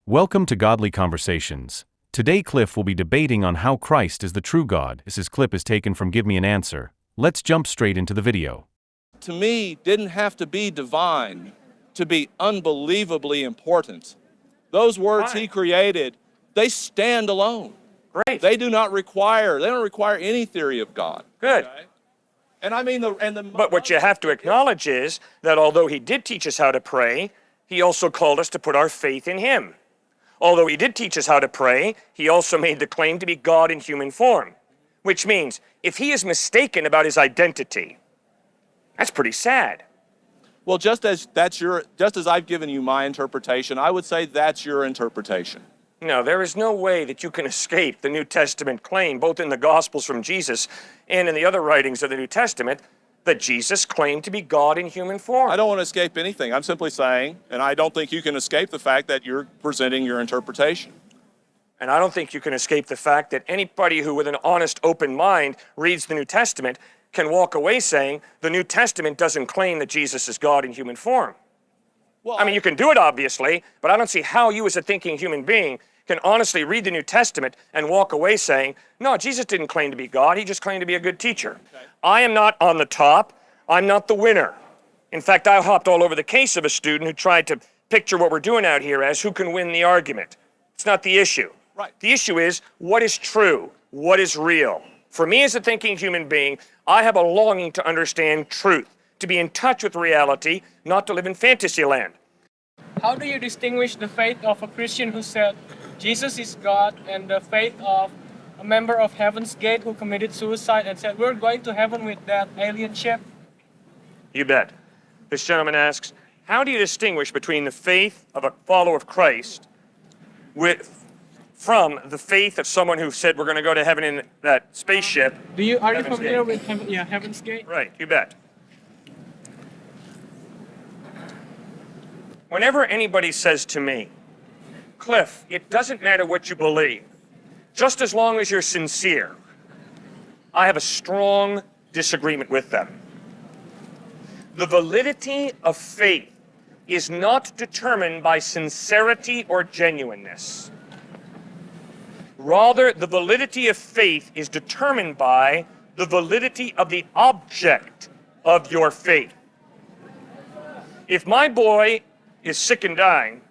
Welcome to Godly Conversations. Today Cliffe will be debating on how Christ is the true God. This clip is taken from Give Me an Answer. Let's jump straight into the video. To me, didn't have to be divine to be unbelievably important. Those words he created, they stand alone. Great. They don't require any theory of God. Good. Okay? And I mean, But what you have to acknowledge is that although he did teach us how to pray, he also called us to put our faith in him. Although he did teach us how to pray, he also made the claim to be God in human form. Which means, if he is mistaken about his identity, that's pretty sad. well, just as I've given you my interpretation, I would say that's your interpretation. No, there is no way that you can escape the New Testament claim, both in the Gospels from Jesus and in the other writings of the New Testament, that Jesus claimed to be God in human form. I don't want to escape anything. I'm simply saying, and I don't think you can escape the fact that you're presenting your interpretation. And I don't think you can escape the fact that anybody who with an honest, open mind reads the New Testament can walk away saying the New Testament doesn't claim that Jesus is God in human form. Well, I mean, you can do it, obviously, but I don't see how you as a thinking human being can honestly read the New Testament and walk away saying, no, Jesus didn't claim to be God, he just claimed to be a good teacher. Okay. I am not on the top, I'm not the winner. In fact, I hopped all over the case of a student who tried to picture what we're doing out here as who can win the argument. It's not the issue. Right. The issue is, what is true? What is real? For me as a thinking human being, I have a longing to understand truth, to be in touch with reality, not to live in fantasy land. How do you distinguish the faith of a Christian who said Jesus is God and the faith of a member of Heaven's Gate who committed suicide and said we're going to heaven with that alien ship? You bet. This gentleman asks, how do you distinguish between the faith of a follower of Christ from the faith of someone who said we're going to go to heaven in that spaceship? Are you familiar with Heaven's Gate? Right, you bet. Whenever anybody says to me, Cliffe, it doesn't matter what you believe, just as long as you're sincere, I have a strong disagreement with them. The validity of faith is not determined by sincerity or genuineness. Rather, the validity of faith is determined by the validity of the object of your faith. If my boy is sick and dying,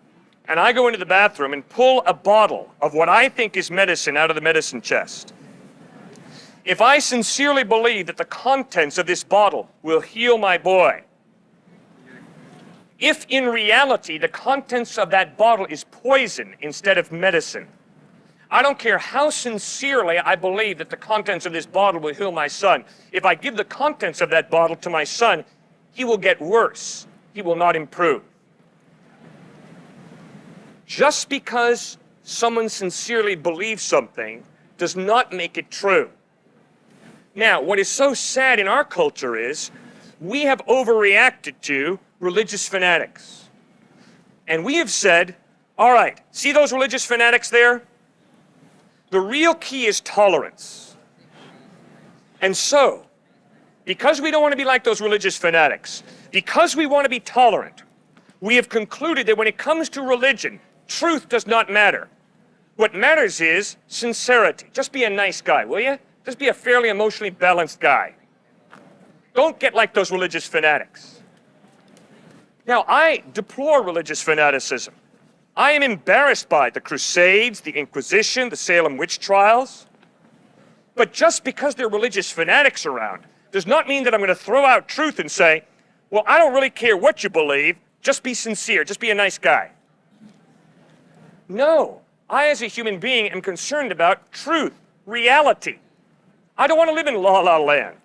and I go into the bathroom and pull a bottle of what I think is medicine out of the medicine chest, if I sincerely believe that the contents of this bottle will heal my boy, if in reality the contents of that bottle is poison instead of medicine, I don't care how sincerely I believe that the contents of this bottle will heal my son. If I give the contents of that bottle to my son, he will get worse. He will not improve. Just because someone sincerely believes something does not make it true. Now, what is so sad in our culture is we have overreacted to religious fanatics. And we have said, all right, see those religious fanatics there? The real key is tolerance. And so, because we don't want to be like those religious fanatics, because we want to be tolerant, we have concluded that when it comes to religion, truth does not matter. What matters is sincerity. Just be a nice guy, will you? Just be a fairly emotionally balanced guy. Don't get like those religious fanatics. Now, I deplore religious fanaticism. I am embarrassed by the Crusades, the Inquisition, the Salem witch trials. But just because there are religious fanatics around does not mean that I'm going to throw out truth and say, well, I don't really care what you believe, just be sincere, just be a nice guy. No, I as a human being am concerned about truth, reality. I don't want to live in la la land.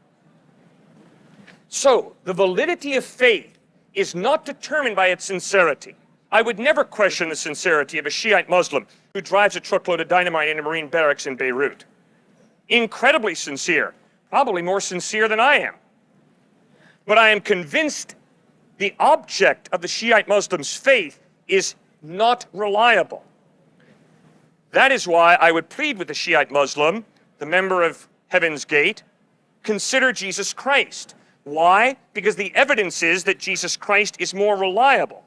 So, the validity of faith is not determined by its sincerity. I would never question the sincerity of a Shiite Muslim who drives a truckload of dynamite in a Marine barracks in Beirut. Incredibly sincere, probably more sincere than I am. But I am convinced the object of the Shiite Muslim's faith is not reliable. That is why I would plead with the Shiite Muslim, the member of Heaven's Gate, consider Jesus Christ. Why? Because the evidence is that Jesus Christ is more reliable.